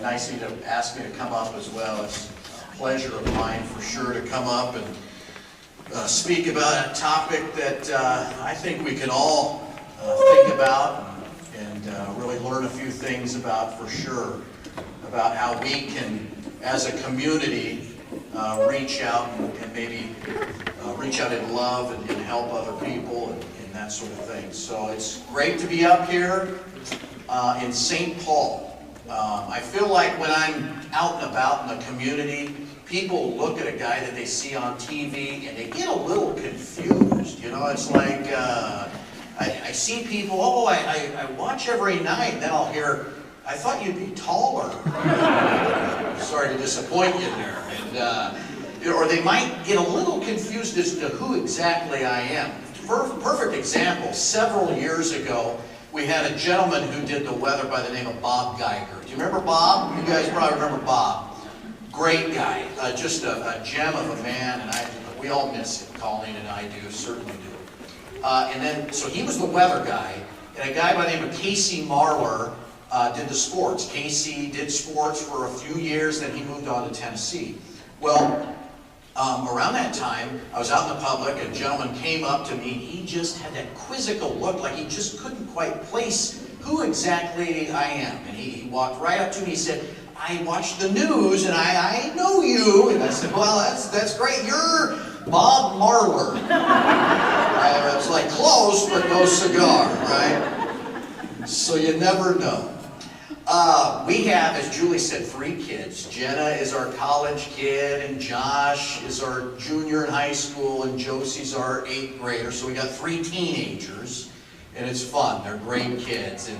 nice of you to ask me to come up as well. It's a pleasure of mine for sure to come up and speak about a topic that I think we can all think about and really learn a few things about for sure, about how we can, as a community, reach out and maybe reach out in love and help other people and that sort of thing. So it's great to be up here in St. Paul. I feel like when I'm out and about in the community, people look at a guy that they see on TV and they get a little confused. You know, it's like I see people, oh, I watch every night, and then I'll hear, I thought you'd be taller. Sorry to disappoint you there. And, or they might get a little confused as to who exactly I am. Perfect example, several years ago, we had a gentleman who did the weather by the name of Bob Geiger. Do you remember Bob? You guys probably remember Bob. Great guy, just a gem of a man, and we all miss him. Colleen and I do, certainly do. And then, so he was the weather guy, and a guy by the name of Casey Marlar did the sports. Casey did sports for a few years, then he moved on to Tennessee. Well, around that time, I was out in the public, and a gentleman came up to me. He just had that quizzical look, like he just couldn't quite place who exactly I am. And he walked right up to me, he said, I watch the news, and I know you. And I said, well, that's great. You're Bob Marlar. I was like, close, but no cigar, right? So you never know. We have, as Julie said, 3 kids. Jenna is our college kid, and Josh is our junior in high school, and Josie's our 8th grader. So we got 3 teenagers, and it's fun. They're great kids. And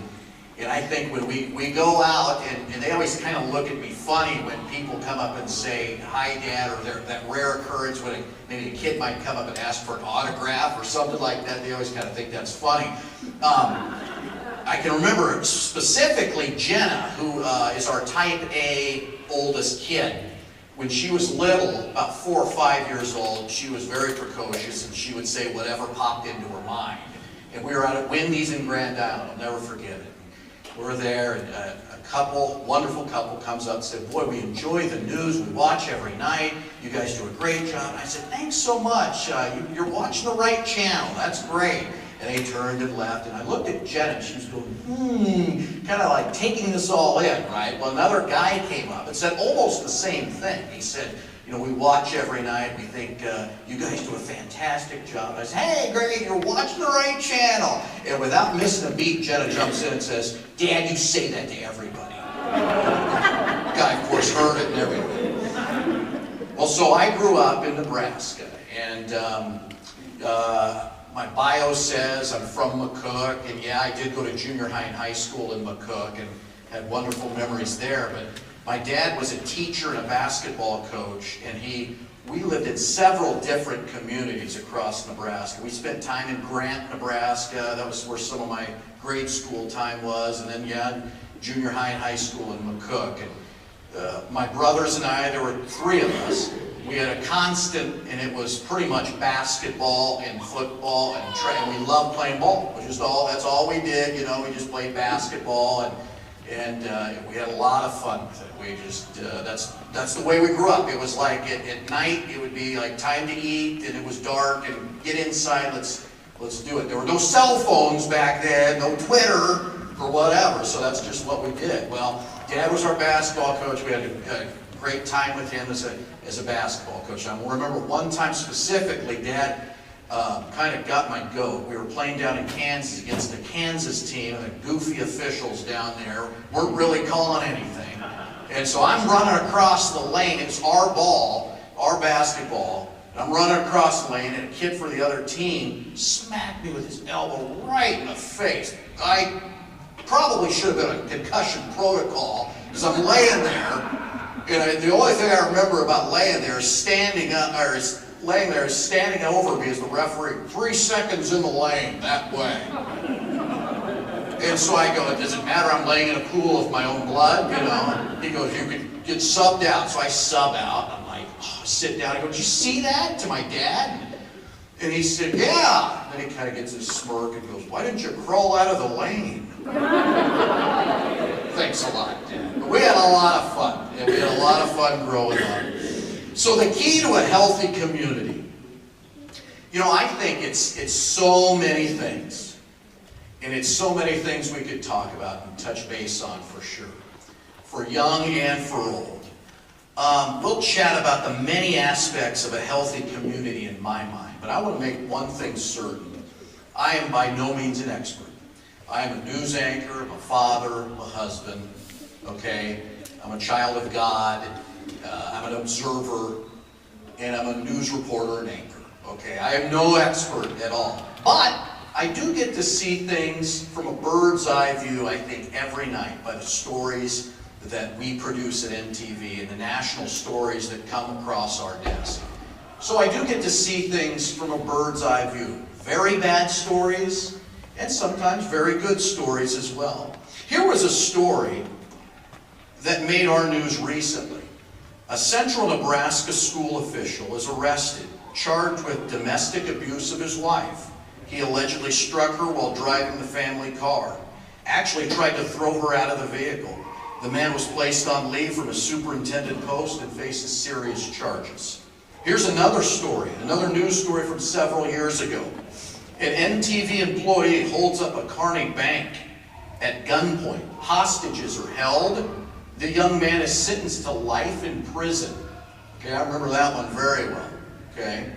I think when we go out, and they always kind of look at me funny when people come up and say, hi, Dad, or that rare occurrence when maybe a kid might come up and ask for an autograph or something like that. They always kind of think that's funny. I can remember specifically Jenna, who is our type A oldest kid. When she was little, about 4 or 5 years old, she was very precocious, and she would say whatever popped into her mind. And we were out at Wendy's in Grand Island. I'll never forget it. We're there, and a wonderful couple comes up and said, boy, we enjoy the news. We watch every night. You guys do a great job. And I said, thanks so much. You're watching the right channel. That's great. And they turned and left, and I looked at Jenna, and she was going, kind of like taking this all in, right? Well, another guy came up and said almost the same thing. He said, you know, we watch every night. We think you guys do a fantastic job. I said, hey, great, you're watching the right channel. And without missing a beat, Jenna jumps in and says, Dad, you say that to everybody. Guy, of course, heard it and everything. Well, so I grew up in Nebraska, and my bio says I'm from McCook, and yeah, I did go to junior high and high school in McCook and had wonderful memories there, but my dad was a teacher and a basketball coach, and we lived in several different communities across Nebraska. We spent time in Grant, Nebraska. That was where some of my grade school time was, and then yeah, junior high and high school in McCook. And my brothers and I, there were 3 of us. We had a constant, and it was pretty much basketball and football, and we loved playing ball. That's all we did, you know, we just played basketball, and we had a lot of fun with it. We just, that's the way we grew up. It was like at night, it would be like time to eat, and it was dark, and get inside, let's do it. There were no cell phones back then, no Twitter, or whatever, so that's just what we did. Well, Dad was our basketball coach. We had a great time with him as a basketball coach. I remember one time specifically, Dad kind of got my goat. We were playing down in Kansas against the Kansas team, and the goofy officials down there weren't really calling anything. And so I'm running across the lane. It's our ball, our basketball. And I'm running across the lane, and a kid for the other team smacked me with his elbow right in the face. I probably should have been on concussion protocol, because I'm laying there. And the only thing I remember about laying there is standing over me as the referee, 3 seconds in the lane, that way. And so I go, does it matter? I'm laying in a pool of my own blood, you know? He goes, you could get subbed out. So I sub out. I'm like, oh, sit down. I go, did you see that? To my dad. And he said, yeah. And then he kind of gets his smirk and goes, why didn't you crawl out of the lane? Thanks a lot, Dad. But we had a lot of fun, and we had a lot of fun growing up. So the key to a healthy community, I think it's so many things. And it's so many things we could talk about and touch base on for sure. For young and for old. We'll chat about the many aspects of a healthy community in my mind. But I want to make one thing certain. I am by no means an expert. I am a news anchor, I'm a father, I'm a husband, okay? I'm a child of God, I'm an observer, and I'm a news reporter and anchor, okay? I am no expert at all. But I do get to see things from a bird's eye view, I think, every night by the stories that we produce at NTV and the national stories that come across our desk. So I do get to see things from a bird's eye view. Very bad stories, and sometimes very good stories as well. Here was a story that made our news recently. A central Nebraska school official is arrested, charged with domestic abuse of his wife. He allegedly struck her while driving the family car, actually tried to throw her out of the vehicle. The man was placed on leave from his superintendent post and faces serious charges. Here's another story, another news story from several years ago. An NTV employee holds up a Kearney bank at gunpoint. Hostages are held. The young man is sentenced to life in prison. Okay, I remember that one very well. Okay.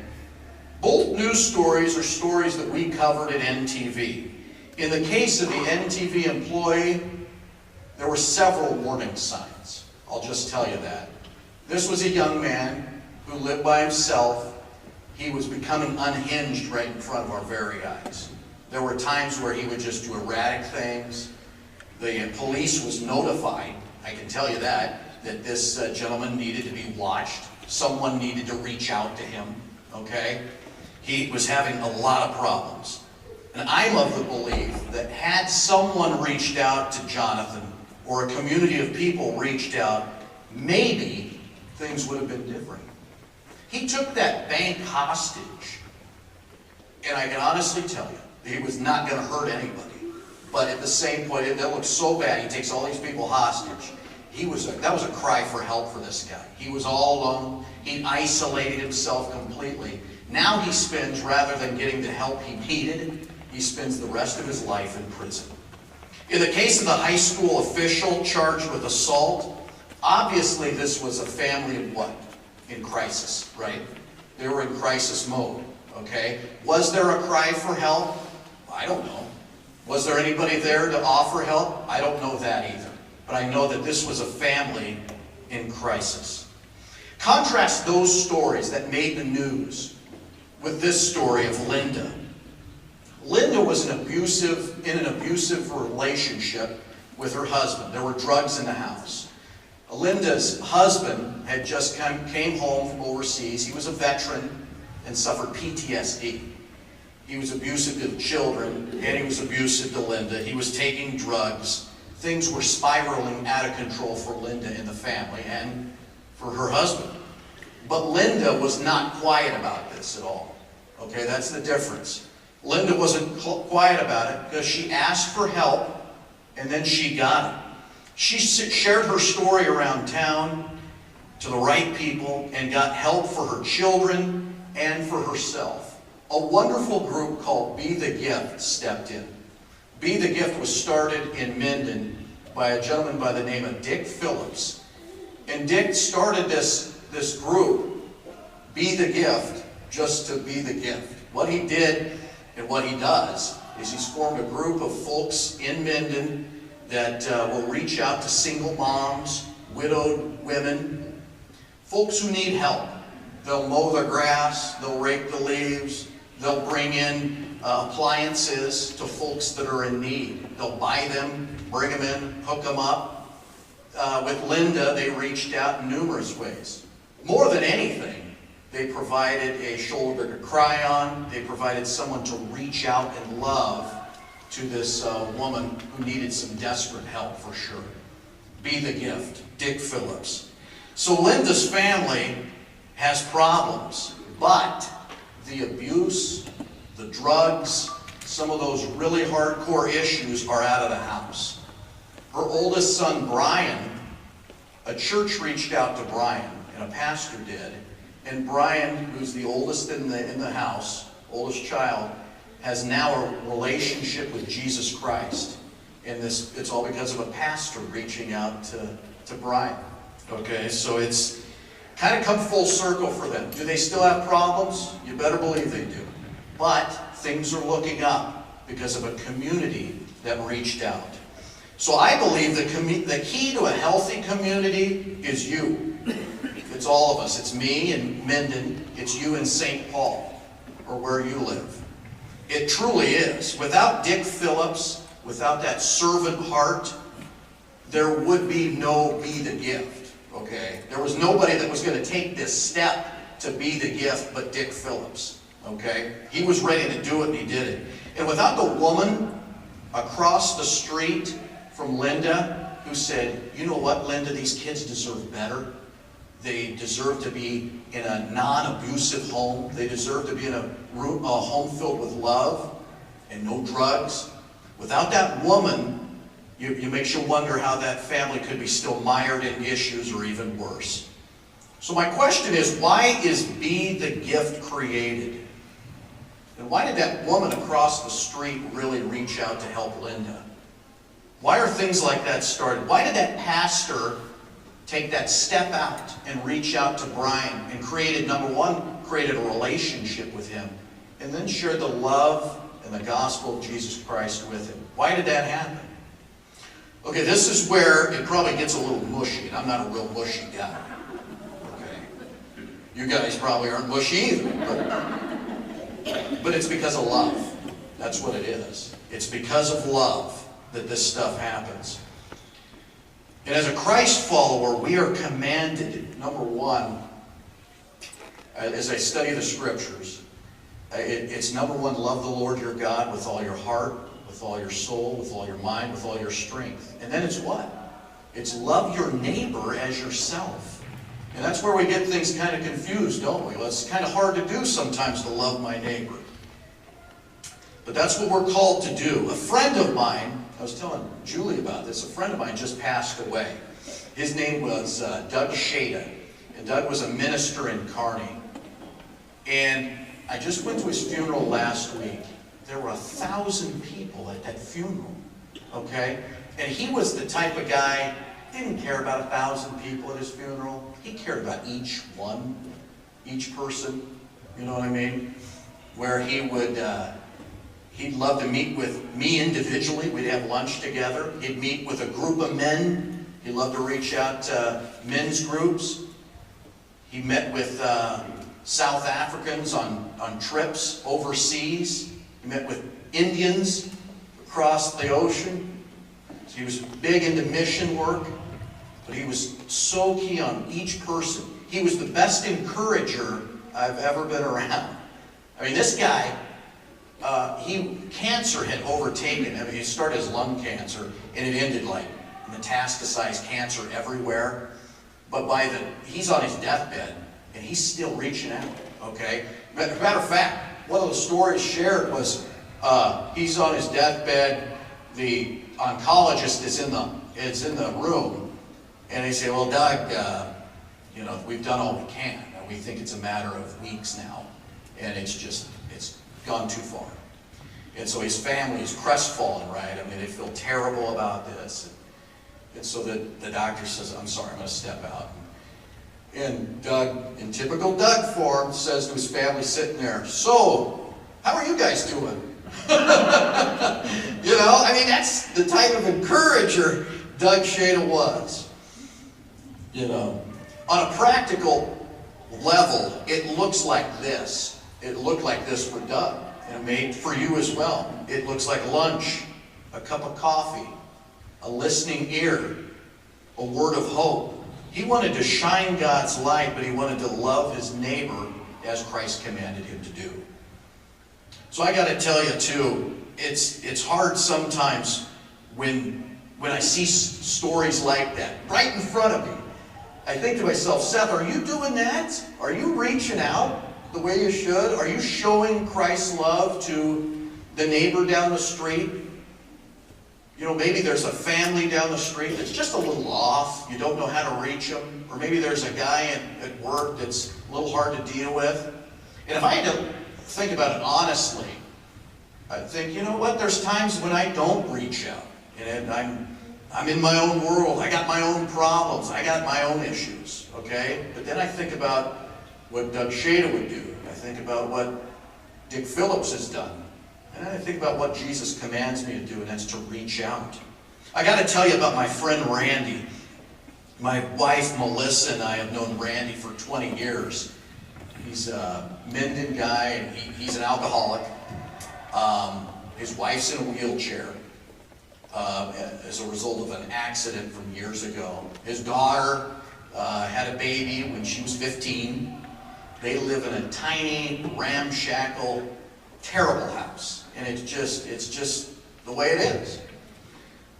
Both news stories are stories that we covered at NTV. In the case of the NTV employee, there were several warning signs. I'll just tell you that. This was a young man who lived by himself. He was becoming unhinged right in front of our very eyes. There were times where he would just do erratic things. The police was notified, I can tell you that this gentleman needed to be watched. Someone needed to reach out to him, okay? He was having a lot of problems. And I'm of the belief that had someone reached out to Jonathan, or a community of people reached out, maybe things would have been different. He took that bank hostage, and I can honestly tell you, he was not going to hurt anybody. But at the same point, it looked so bad. He takes all these people hostage. That was a cry for help for this guy. He was all alone. He isolated himself completely. Now he spends, rather than getting the help he needed, he spends the rest of his life in prison. In the case of the high school official charged with assault, obviously this was a family in what? In crisis, right? They were in crisis mode, okay? Was there a cry for help? I don't know. Was there anybody there to offer help? I don't know that either. But I know that this was a family in crisis. Contrast those stories that made the news with this story of Linda. Linda was in an abusive relationship with her husband. There were drugs in the house. Linda's husband had just came home from overseas. He was a veteran and suffered PTSD. He was abusive to the children, and he was abusive to Linda. He was taking drugs. Things were spiraling out of control for Linda and the family and for her husband. But Linda was not quiet about this at all. Okay, that's the difference. Linda wasn't quiet about it because she asked for help, and then she got it. She shared her story around town to the right people and got help for her children and for herself. A wonderful group called Be the Gift stepped in. Be the Gift was started in Minden by a gentleman by the name of Dick Phillips. And Dick started this group, Be the Gift, just to be the gift. What he did and what he does is he's formed a group of folks in Minden that will reach out to single moms, widowed women, folks who need help. They'll mow the grass, they'll rake the leaves, they'll bring in appliances to folks that are in need. They'll buy them, bring them in, hook them up. With Linda, they reached out in numerous ways. More than anything, they provided a shoulder to cry on. They provided someone to reach out and love to this woman who needed some desperate help for sure. Be the Gift, Dick Phillips. So Linda's family has problems, but the abuse, the drugs, some of those really hardcore issues are out of the house. Her oldest son, Brian, a church reached out to Brian, and a pastor did. And Brian, who's the oldest in the house, oldest child, has now a relationship with Jesus Christ. And it's all because of a pastor reaching out to Brian. Okay, so it's kind of come full circle for them. Do they still have problems? You better believe they do. But things are looking up because of a community that reached out. So I believe the key to a healthy community is you. It's all of us. It's me in Minden. It's you in St. Paul, or where you live. It truly is. Without Dick Phillips, without that servant heart, there would be no Be the Gift. Okay? There was nobody that was going to take this step to be the gift but Dick Phillips. Okay? He was ready to do it, and he did it. And without the woman across the street from Linda who said, you know what, Linda, these kids deserve better. They deserve to be in a non-abusive home. They deserve to be in a home filled with love and no drugs. Without that woman, you makes you wonder how that family could be still mired in issues or even worse. So my question is, why is Be the Gift created? And why did that woman across the street really reach out to help Linda? Why are things like that started? Why did that pastor take that step out and reach out to Brian and created, number one, created a relationship with him, and then shared the love and the gospel of Jesus Christ with him? Why did that happen? Okay, this is where it probably gets a little mushy, and I'm not a real mushy guy. Okay, you guys probably aren't mushy either, but it's because of love. That's what it is. It's because of love that this stuff happens. And as a Christ follower, we are commanded, number one, as I study the scriptures, it's number one, love the Lord your God with all your heart, with all your soul, with all your mind, with all your strength. And then it's what? It's love your neighbor as yourself. And that's where we get things kind of confused, don't we? Well, it's kind of hard to do sometimes to love my neighbor. But that's what we're called to do. A friend of mine, I was telling Julie about this, a friend of mine just passed away. His name was Doug Shada. And Doug was a minister in Kearney. And I just went to his funeral last week. There were 1,000 people at that funeral. Okay? And he was the type of guy, didn't care about 1,000 people at his funeral. He cared about each one, each person. You know what I mean? Where he would... He'd love to meet with me individually. We'd have lunch together. He'd meet with a group of men. He'd love to reach out to men's groups. He met with South Africans on trips overseas. He met with Indians across the ocean. So he was big into mission work, but he was so key on each person. He was the best encourager I've ever been around. I mean, this guy... cancer had overtaken him. I mean, he started as lung cancer, and it ended like metastasized cancer everywhere. But he's on his deathbed, and he's still reaching out. Okay. Matter of fact, one of the stories shared was he's on his deathbed. The oncologist is in the room, and they say, "Well, Doug, we've done all we can. We think it's a matter of weeks now, and it's gone too far." And so his family is crestfallen, right? I mean, they feel terrible about this. And so the doctor says, "I'm sorry, I'm going to step out." And Doug, in typical Doug form, says to his family sitting there, "So, how are you guys doing?" I mean, that's the type of encourager Doug Shada was. On a practical level, it looks like this. It looked like this for Doug, and it made for you as well. It looks like lunch, a cup of coffee, a listening ear, a word of hope. He wanted to shine God's light, but he wanted to love his neighbor as Christ commanded him to do. So I got to tell you too, it's hard sometimes when I see stories like that right in front of me. I think to myself, Seth, are you doing that? Are you reaching out the way you should? Are you showing Christ's love to the neighbor down the street. You know, maybe there's a family down the street that's just a little off. You don't know how to reach them. Or maybe there's a guy at work that's a little hard to deal with. And if I had to think about it honestly, I'd think, you know what, there's times when I don't reach out. And I'm in my own world. I got my own problems. I got my own issues, okay? But then I think about what Doug Shada would do. I think about what Dick Phillips has done. And I think about what Jesus commands me to do, and that's to reach out. I got to tell you about my friend Randy. My wife Melissa and I have known Randy for 20 years. He's a Minden guy, and he's an alcoholic. His wife's in a wheelchair as a result of an accident from years ago. His daughter had a baby when she was 15. They live in a tiny, ramshackle, terrible house. And it's just the way it is.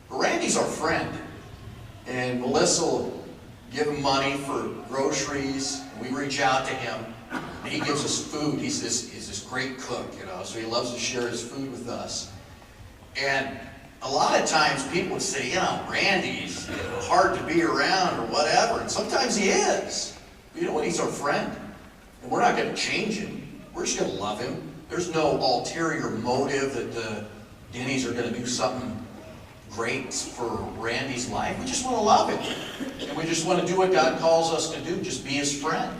But Randy's our friend. And Melissa will give him money for groceries. We reach out to him. And he gives us food. He's this great cook, you know, so he loves to share his food with us. And a lot of times people would say, you know, Randy's hard to be around or whatever. And sometimes he is. But you know what? He's our friend. And we're not going to change him. We're just going to love him. There's no ulterior motive that the Denny's are going to do something great for Randy's life. We just want to love him. And we just want to do what God calls us to do, just be his friend.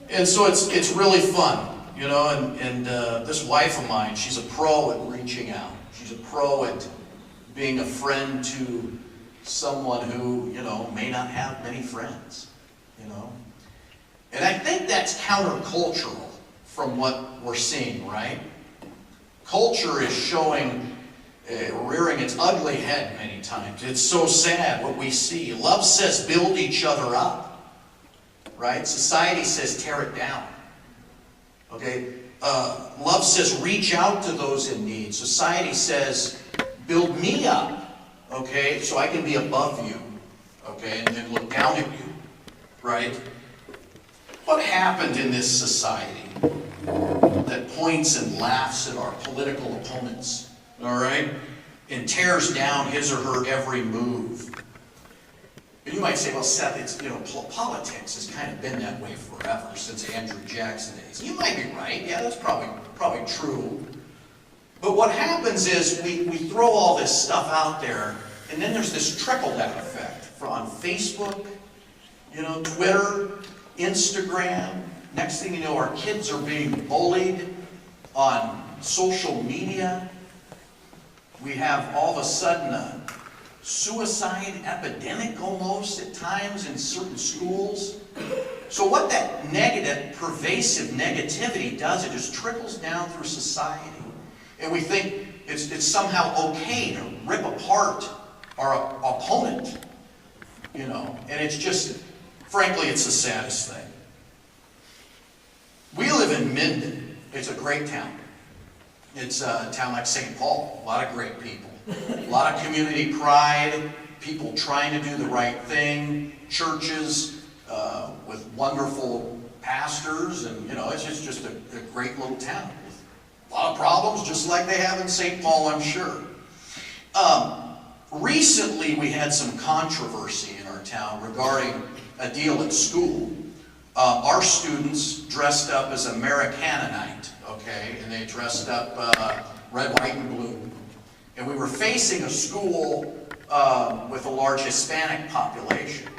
And so it's really fun, you know, and this wife of mine, she's a pro at reaching out. She's a pro at being a friend to someone who, you know, may not have many friends, you know. And I think that's countercultural from what we're seeing, right? Culture is showing, rearing its ugly head many times. It's so sad what we see. Love says build each other up, right? Society says tear it down, okay? Love says reach out to those in need. Society says build me up, okay, so I can be above you, okay, and look down at you, right? What happened in this society that points and laughs at our political opponents, all right, and tears down his or her every move? And you might say, well, Seth, it's, you know, politics has kind of been that way forever, since Andrew Jackson days. You might be right. Yeah, that's probably true. But what happens is we throw all this stuff out there, and then there's this trickle-down effect on Facebook, you know, Twitter, Instagram. Next thing you know, our kids are being bullied on social media. We have all of a sudden a suicide epidemic almost at times in certain schools. So what that negative, pervasive negativity does, it just trickles down through society. And we think it's somehow okay to rip apart our opponent, you know. And it's just, frankly, it's the saddest thing. We live in Minden. It's a great town. It's a town like St. Paul. A lot of great people. A lot of community pride. People trying to do the right thing. Churches with wonderful pastors. And, you know, it's just a great little town. A lot of problems, just like they have in St. Paul, I'm sure. Recently, we had some controversy in our town regarding a deal at school. Our students dressed up as Americanite, okay, and they dressed up red, white, and blue. And we were facing a school with a large Hispanic population.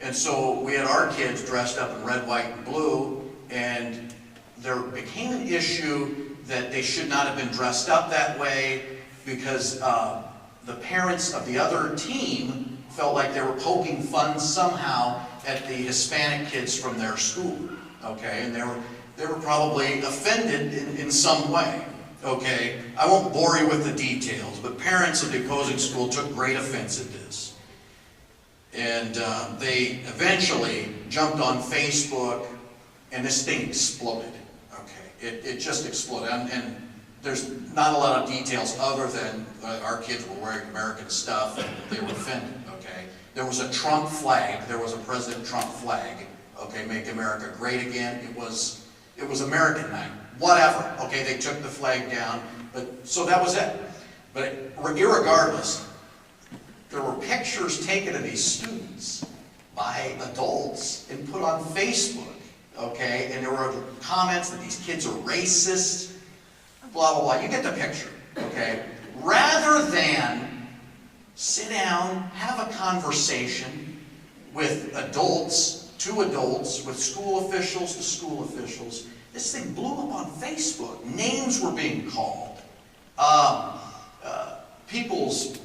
And so we had our kids dressed up in red, white, and blue, and there became an issue that they should not have been dressed up that way because the parents of the other team felt like they were poking fun somehow at the Hispanic kids from their school, okay? And they were probably offended in some way, okay? I won't bore you with the details, but parents of the opposing school took great offense at this. And they eventually jumped on Facebook, and this thing exploded, okay? It just exploded, and there's not a lot of details other than our kids were wearing American stuff, and they were offended, okay? There was a Trump flag. There was a President Trump flag. Okay, make America great again. It was American night. Whatever. Okay, they took the flag down. But so that was it. But irregardless, there were pictures taken of these students by adults and put on Facebook, okay? And there were comments that these kids are racist, blah, blah, blah. You get the picture, okay? Rather than sit down, have a conversation with adults, to adults, with school officials to school officials, this thing blew up on Facebook. Names were being called. People's,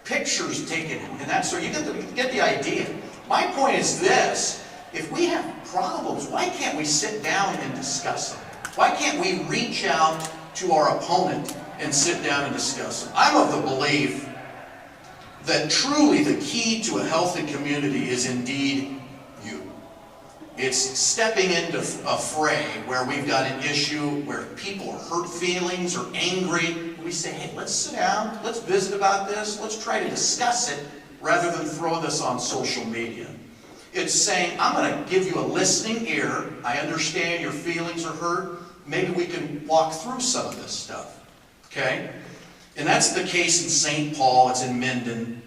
pictures taken, and that sort. You get the idea. My point is this: if we have problems, why can't we sit down and discuss them? Why can't we reach out to our opponent and sit down and discuss them? I'm of the belief that truly the key to a healthy community is indeed you. It's stepping into a fray where we've got an issue where people are hurt feelings or angry. We say, hey, let's sit down, let's visit about this, let's try to discuss it rather than throw this on social media. It's saying, I'm going to give you a listening ear. I understand your feelings are hurt. Maybe we can walk through some of this stuff. Okay? And that's the case in St. Paul. It's in Minden.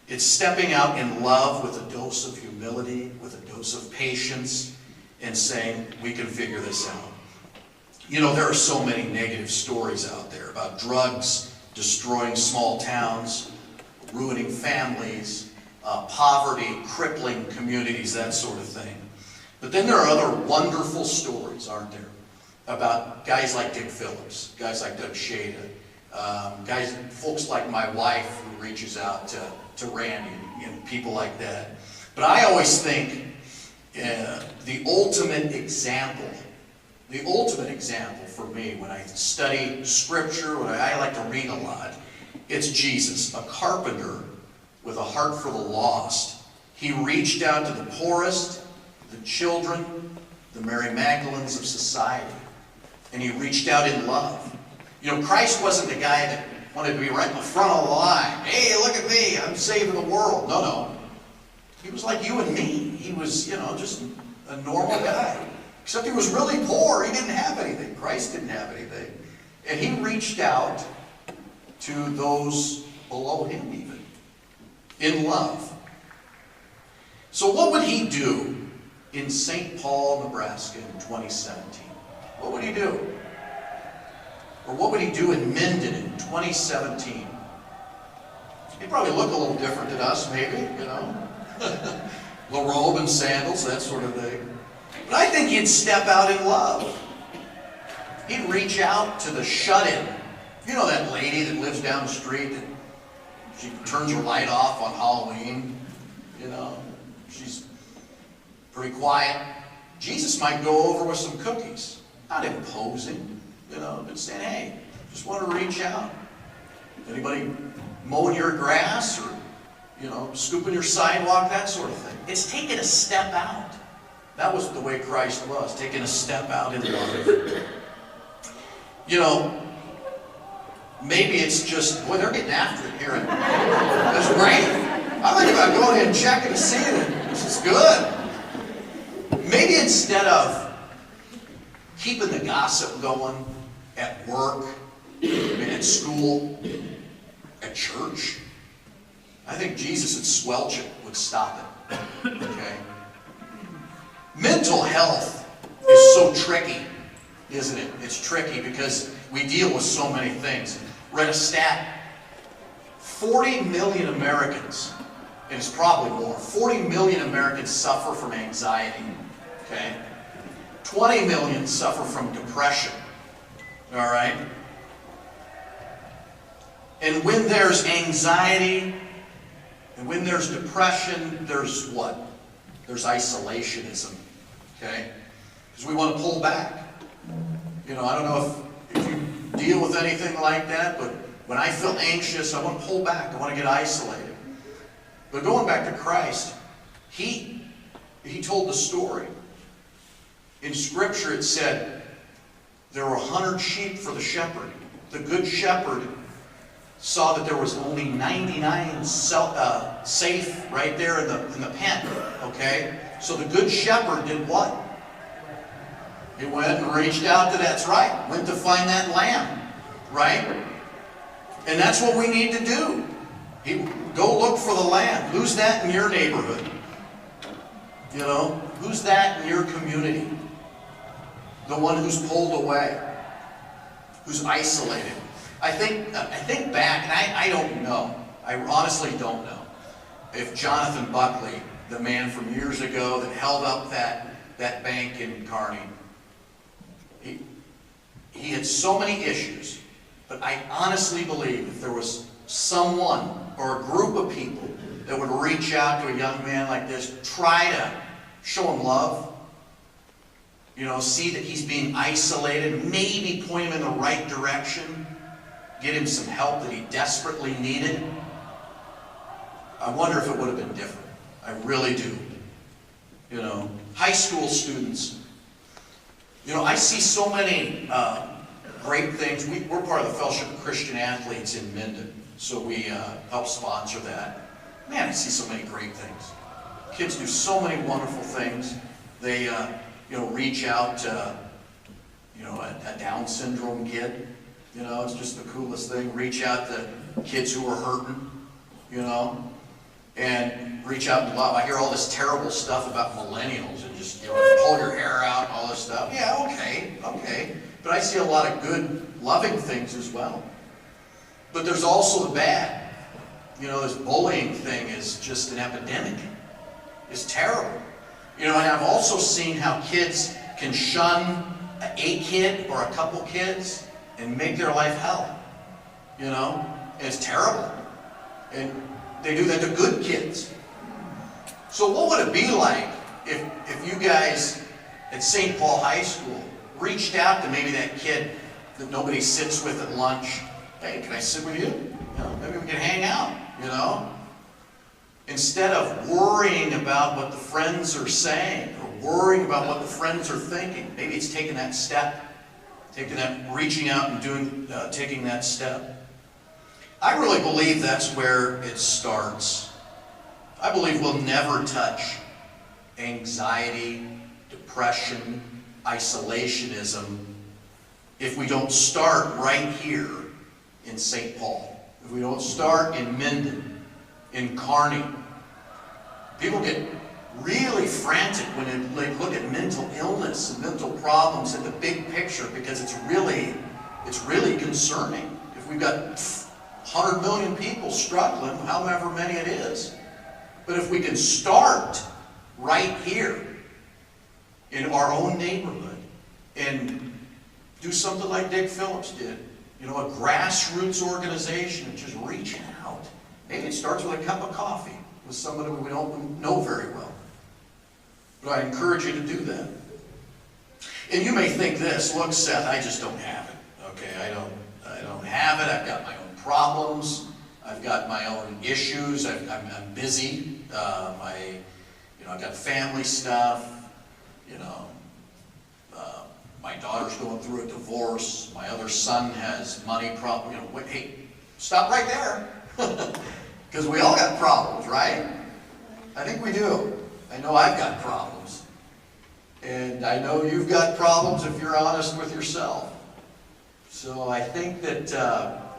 It's stepping out in love with a dose of humility, with a dose of patience, and saying, we can figure this out. There are so many negative stories out there about drugs destroying small towns, ruining families, poverty, crippling communities, that sort of thing. But then there are other wonderful stories, aren't there? About guys like Dick Phillips, guys like Doug Shada, folks like my wife who reaches out to Randy, people like that. But I always think the ultimate example for me when I study Scripture, when I like to read a lot, it's Jesus, a carpenter with a heart for the lost. He reached out to the poorest, the children, the Mary Magdalenes of society, and he reached out in love. Christ wasn't the guy that wanted to be right in the front of the line. Hey, look at me, I'm saving the world. No. He was like you and me. He was, just a normal guy. Except he was really poor. He didn't have anything. Christ didn't have anything. And he reached out to those below him even, in love. So what would he do in St. Paul, Nebraska in 2017? What would he do? Or what would he do in Minden in 2017? He'd probably look a little different than us, maybe, little robe and sandals, that sort of thing. But I think he'd step out in love. He'd reach out to the shut-in. That lady that lives down the street that she turns her light off on Halloween. She's pretty quiet. Jesus might go over with some cookies. Not imposing, but saying, hey, just want to reach out. Anybody mowing your grass or, scooping your sidewalk, that sort of thing. It's taking a step out. That was the way Christ was, taking a step out in love. Maybe it's just, boy, they're getting after it here. That's great. I'm thinking about going in and checking to see it. This is good. Maybe instead of keeping the gossip going at work, at school, at church, I think Jesus at Swelchik would stop it. Okay? Mental health is so tricky, isn't it? It's tricky because we deal with so many things. Read a stat, 40 million Americans, and it's probably more, 40 million Americans suffer from anxiety, okay? 20 million suffer from depression, all right? And when there's anxiety, and when there's depression, there's what? There's isolationism, okay? Because we want to pull back. I don't know if you deal with anything like that, but when I feel anxious, I want to pull back. I want to get isolated. But going back to Christ, he told the story. In Scripture it said, there were 100 sheep for the shepherd. The good shepherd saw that there was only 99 safe right there in the pen, okay? So the good shepherd did what? He went and reached out to, that's right, went to find that lamb. right? And that's what we need to do. Go look for the land. Who's that in your neighborhood? You know, who's that in your community? The one who's pulled away, who's isolated. I think back, and I don't know. I honestly don't know if Jonathan Buckley, the man from years ago that held up that bank in Kearney, he had so many issues, but I honestly believe if there was someone or a group of people that would reach out to a young man like this, try to show him love, you know, see that he's being isolated, maybe point him in the right direction, get him some help that he desperately needed, I wonder if it would have been different. I really do. You know, high school students. You know, I see so many great things. We're part of the Fellowship of Christian Athletes in Minden, so we help sponsor that. Man, I see so many great things. Kids do so many wonderful things. They, you know, reach out to, you know, a Down syndrome kid. You know, it's just the coolest thing. Reach out to kids who are hurting, you know, and reach out in love. I hear all this terrible stuff about millennials and just, you know, pull your hair out and all this stuff. Yeah, okay. But I see a lot of good, loving things as well. But there's also the bad. You know, this bullying thing is just an epidemic. It's terrible. You know, and I've also seen how kids can shun a kid or a couple kids and make their life hell. You know, and it's terrible. And they do that to good kids. So what would it be like if you guys at St. Paul High School reached out to maybe that kid that nobody sits with at lunch? Hey, can I sit with you? You know, maybe we can hang out, you know? Instead of worrying about what the friends are saying or worrying about what the friends are thinking, maybe it's taking that step, reaching out and taking that step. I really believe that's where it starts. I believe we'll never touch anxiety, depression, isolationism if we don't start right here in St. Paul. If we don't start in Minden, in Kearney. People get really frantic when they look at mental illness and mental problems in the big picture because it's really concerning. If we've got 100 million people struggling, however many it is. But if we can start right here in our own neighborhood and do something like Dick Phillips did, you know, a grassroots organization and just reach out. Maybe it starts with a cup of coffee with somebody we don't know very well. But I encourage you to do that. And you may think this, look, Seth, I just don't have it. Okay, I don't have it. I've got my own problems. I've got my own issues. I'm busy. I've got family stuff. You know, my daughter's going through a divorce. My other son has money problems. You know, wait, hey, stop right there. Because we all got problems, right? I think we do. I know I've got problems. And I know you've got problems if you're honest with yourself. So I think that,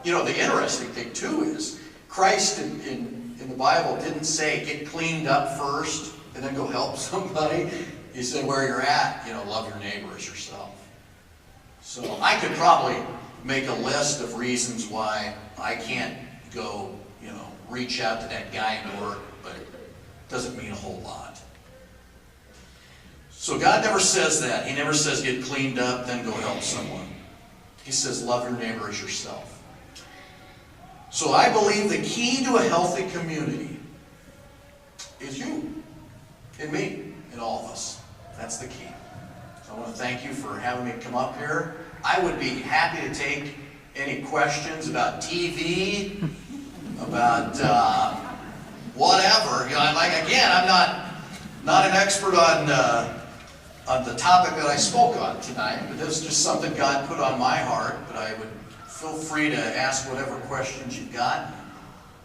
the interesting thing too is Christ in the Bible didn't say get cleaned up first and then go help somebody. He said where you're at, love your neighbor as yourself. So I could probably make a list of reasons why I can't go, reach out to that guy in work, but it doesn't mean a whole lot. So God never says that. He never says get cleaned up, then go help someone. He says love your neighbor as yourself. So I believe the key to a healthy community is you and me and all of us. That's the key. So I want to thank you for having me come up here. I would be happy to take any questions about TV, about whatever. I'm not an expert on the topic that I spoke on tonight, but this is just something God put on my heart. But I would feel free to ask whatever questions you've got.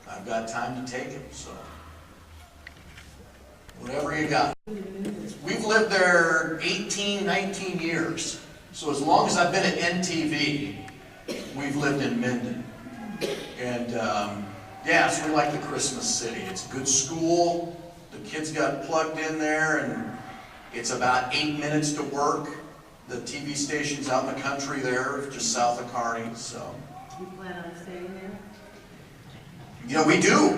I've got time to take them, so whatever you got. We've lived there 18, 19 years. So as long as I've been at NTV, we've lived in Minden. And yeah, so we like the Christmas city. It's a good school. The kids got plugged in there, and it's about 8 minutes to work. The TV station's out in the country there, just south of Kearney, so. You plan on staying there? You know, we do.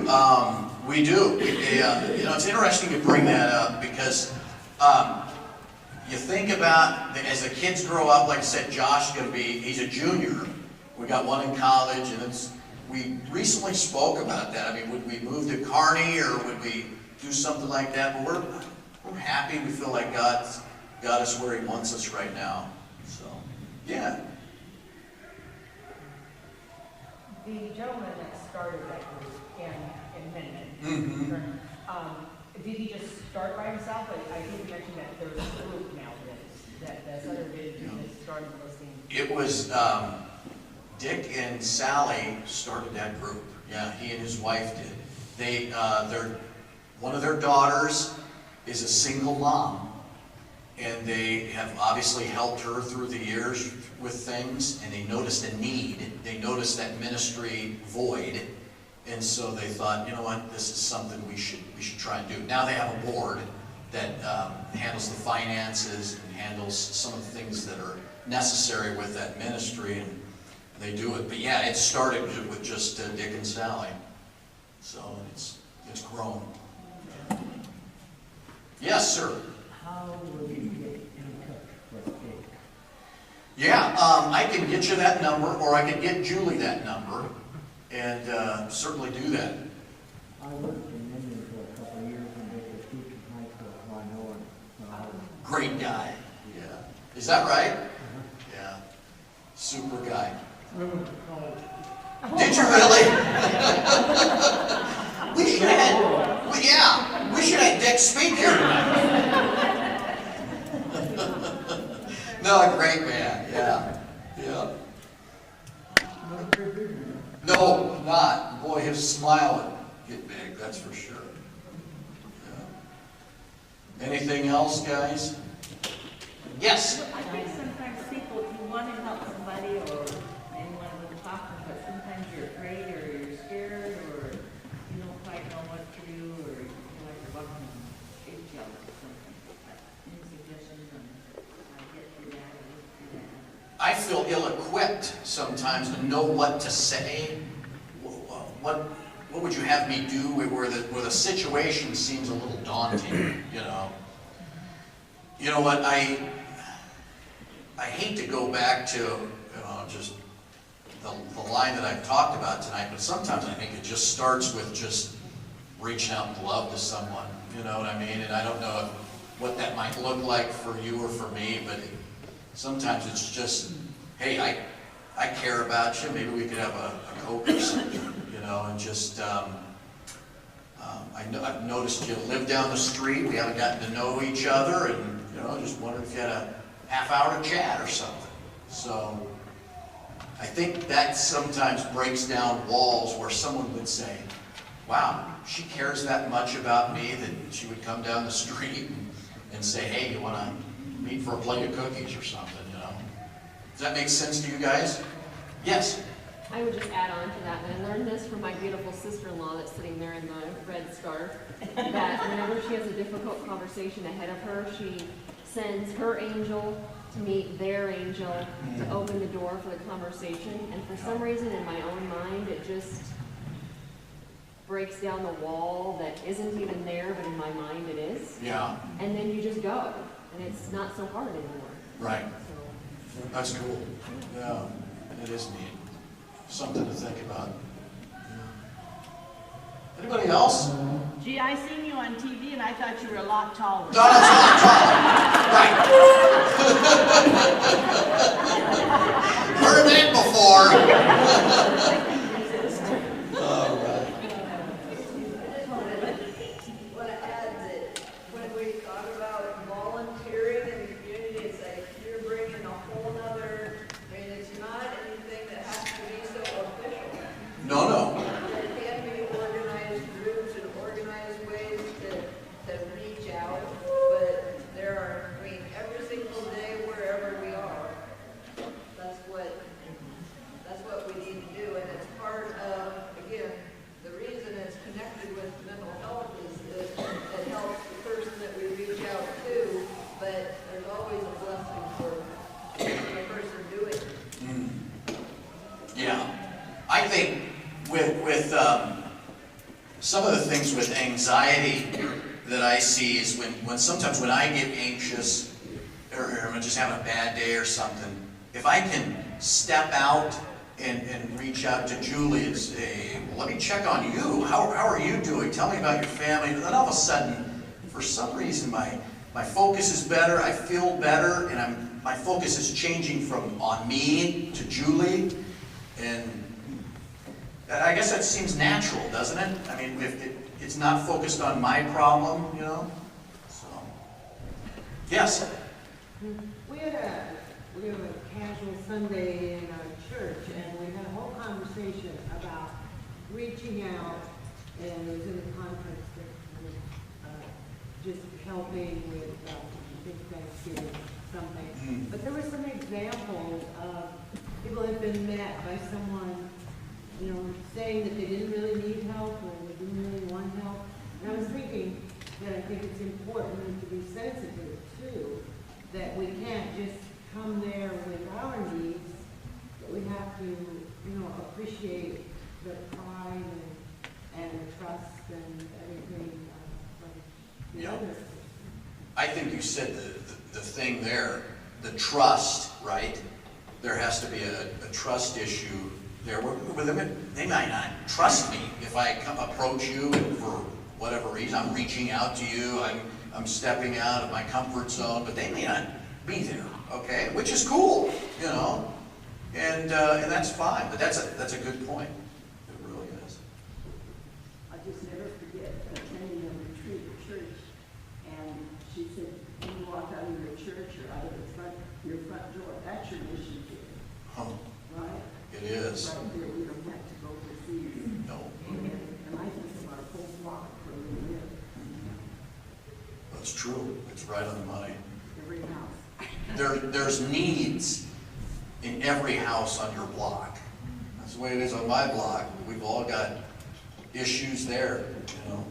We do. You know, it's interesting to bring that up because you think about, as the kids grow up, like I said, Josh is going to be, he's a junior. We got one in college, and we recently spoke about that. I mean, would we move to Kearney, or would we do something like that? But we're happy. We feel like God's got us where He wants us right now. So, yeah. The gentleman that started that group in Minden, did he just start by himself? I think you mentioned that there's a group nowadays, that this other dude just started listening. It was Dick and Sally started that group. Yeah, he and his wife did. One of their daughters is a single mom, and they have obviously helped her through the years with things, and they noticed a need. They noticed that ministry void, and so they thought, you know what, this is something we should try and do. Now they have a board that handles the finances and handles some of the things that are necessary with that ministry, and they do it. But yeah, it started with just Dick and Sally, so it's grown. Yes, sir. How will you get in touch with Dick? Yeah, I can get you that number, or I can get Julie that number, and certainly do that. I worked in Minden for a couple of years and Dick was teaching high school, so I know him. Great guy. Yeah. Is that right? Yeah. Super guy. I went to college. Did you really? We should have had Dick speak here tonight. No, a great man. Yeah. Yeah. Not very big, man. No, not. Boy, his smile would get big, that's for sure. Yeah. Anything else, guys? Yes? I think sometimes people, if you want to help somebody or anyone with a problem, but sometimes you're afraid or you're scared or you don't quite know what to do or you feel like you're walking on eggshells or something. Any suggestions on how to get through that or work through that? I feel ill-equipped sometimes to know what to say. What would you have me do where the situation seems a little daunting, you know? You know what, I hate to go back to just the line that I've talked about tonight, but sometimes I think it just starts with just reaching out with love to someone, you know what I mean? And I don't know what that might look like for you or for me, but sometimes it's just, hey, I care about you, maybe we could have a Coke or something, you know, and just, I've noticed you live down the street, we haven't gotten to know each other, and, you know, just wondered if you had a half hour to chat or something. So, I think that sometimes breaks down walls where someone would say, wow, she cares that much about me that she would come down the street and say, hey, you want to meet for a plate of cookies or something, you know? Does that make sense to you guys? Yes? I would just add on to that, and I learned this from my beautiful sister-in-law that's sitting there in the red scarf, that whenever she has a difficult conversation ahead of her, she sends her angel to meet their angel to open the door for the conversation. And for some reason in my own mind, it just breaks down the wall that isn't even there, but in my mind it is. Yeah. And then you just go, and it's not so hard anymore. Right. So, That's cool. Yeah, it is neat. Something to think about. Anybody else? Gee, I seen you on TV and I thought you were a lot taller. No, that's not taller. Right. Heard that before. All right. I want to add that when we talk about volunteering in the community, it's like you're bringing a whole nother, I mean, it's not anything that has to be so official. No. There can be organized groups and organized ways to reach out, but there are, I mean, every single day, wherever we are, that's what anxiety that I see is when sometimes when I get anxious or I'm just having a bad day or something, if I can step out and reach out to Julie and say, well, let me check on you. How are you doing? Tell me about your family. And then all of a sudden, for some reason, my focus is better. I feel better, and my focus is changing from on me to Julie. And I guess that seems natural, doesn't it? I mean, if it's not focused on my problem, you know? So, yes? We had a casual Sunday in our church, and we had a whole conversation about reaching out, and it was in the context of just helping with big Thanksgiving, something. But there were some examples of people had been met by someone, you know, saying that they didn't really need help or they didn't really want help. And I was thinking that I think it's important to be sensitive too, that we can't just come there with our needs, but we have to, you know, appreciate the pride and the trust and everything from the others. I think you said the thing there, the trust, right? There has to be a trust issue there. They might not trust me if I approach you and for whatever reason, I'm reaching out to you, I'm stepping out of my comfort zone, but they may not be there, okay? Which is cool, you know, and that's fine. But that's a good point. It really is. I just never forget attending a retreat at church, and she said, when you walk out of your church or out of your front door, that's your mission field, Huh. right? It is. Right there, we don't have to go overseas. No, And I think of our whole block where we live, that's true. It's right on the money. every house. There's needs in every house on your block. That's the way it is on my block. We've all got issues there, you know.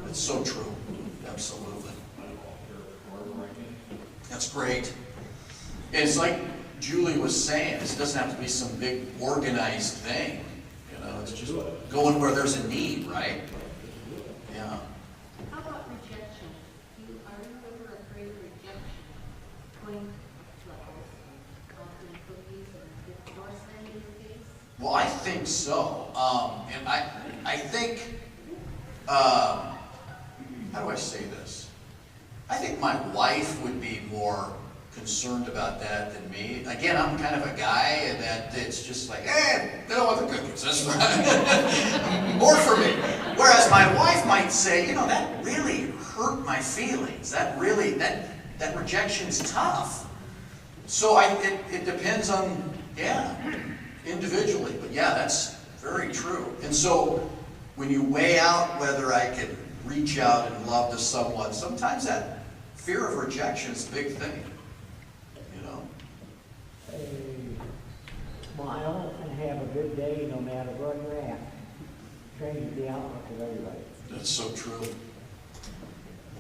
It's so true. Absolutely. That's great. It's like Julie was saying, this doesn't have to be some big organized thing. You know, it's just going where there's a need, right? Yeah. How about rejection? Are you ever afraid of rejection? Going to a house, offering cookies and get door slammed in your face? Well, I think so. And I think, how do I say this? I think my wife would be more concerned about that than me. Again, I'm kind of a guy that it's just like, they don't want the cookies. That's fine. More for me. Whereas my wife might say, you know, that really hurt my feelings. That really, that rejection's tough. So it depends on, individually. But yeah, that's very true. And so when you weigh out whether I can reach out and love to someone, sometimes that fear of rejection is a big thing. Smile and have a good day no matter where you're at. Changes the outlook of everybody. That's so true.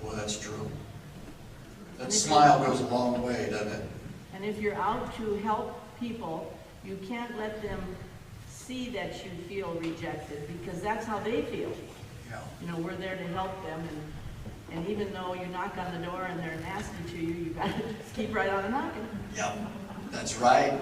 Boy, that's true. That smile goes a long way, doesn't it? And if you're out to help people, you can't let them see that you feel rejected, because that's how they feel. Yeah. You know, we're there to help them, and even though you knock on the door and they're nasty to you, you gotta just keep right on knocking. Yep, that's right.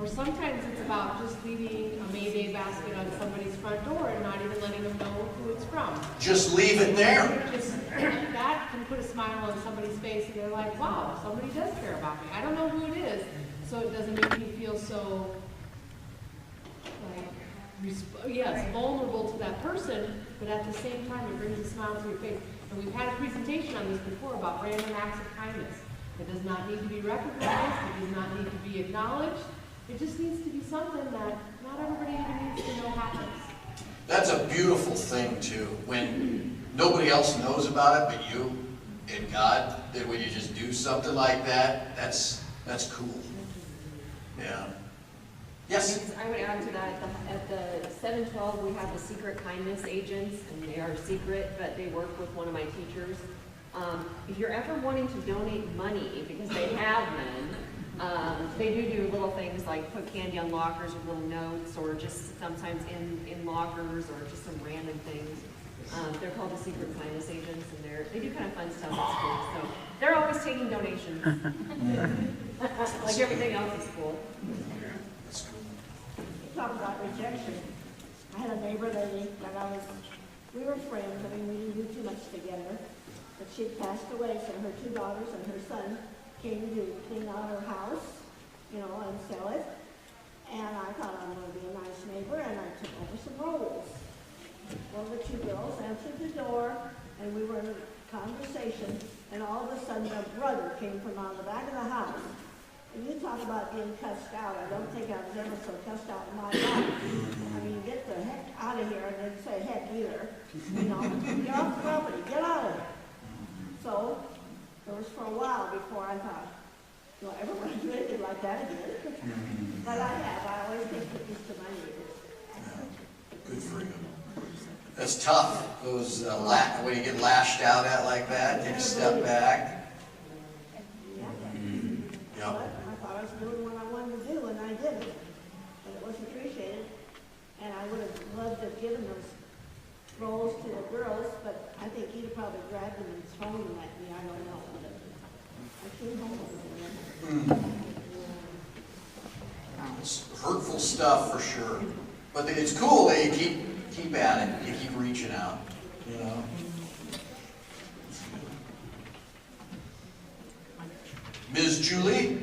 Or sometimes it's about just leaving a Mayday basket on somebody's front door and not even letting them know who it's from. Just leave it there. Just that can put a smile on somebody's face and they're like, wow, somebody does care about me. I don't know who it is, so it doesn't make me feel so, like, vulnerable to that person, but at the same time it brings a smile to your face. And we've had a presentation on this before about random acts of kindness. It does not need to be recognized, it does not need to be acknowledged. It just needs to be something that not everybody even needs to know happens. That's a beautiful thing, too. When nobody else knows about it but you and God, that when you just do something like that, that's cool. Yeah. Yes? I would add to that, at the 712, we have the secret kindness agents, and they are secret, but they work with one of my teachers. If you're ever wanting to donate money, because they have none, They do little things like put candy on lockers with little notes, or just sometimes in lockers, or just some random things. They're called the Secret Kindness Agents, and they do kind of fun stuff at school. So they're always taking donations, like everything else at school. Talk about rejection. I had a neighbor lady that we were friends, I mean, we didn't do too much together, but she passed away, so her 2 daughters and her son came to clean out her house, you know, and sell it. And I thought I'm going to be a nice neighbor, and I took over some rolls. Well, the 2 girls answered the door, and we were in a conversation, and all of a sudden their brother came from on the back of the house. And you talk about being cussed out. I don't think I was ever so cussed out in my life. I mean, get the heck out of here, and didn't say heck either. You know, you're off the property, get out of here. So, it was for a while before I thought, do I ever want to do anything like that again? But I have. I always take pictures to my neighbors. Yeah. Good for you. That's tough. Those when you get lashed out at like that, take a step back. Yeah. But I thought I was doing what I wanted to do, and I did it. And it was appreciated. And I would have loved to have given those rolls to the girls, but I think he'd have probably grabbed them and thrown them at me. I don't know. But I came home with them. It's hurtful stuff for sure. But it's cool that you keep at it. You keep reaching out. You know. Ms. Julie?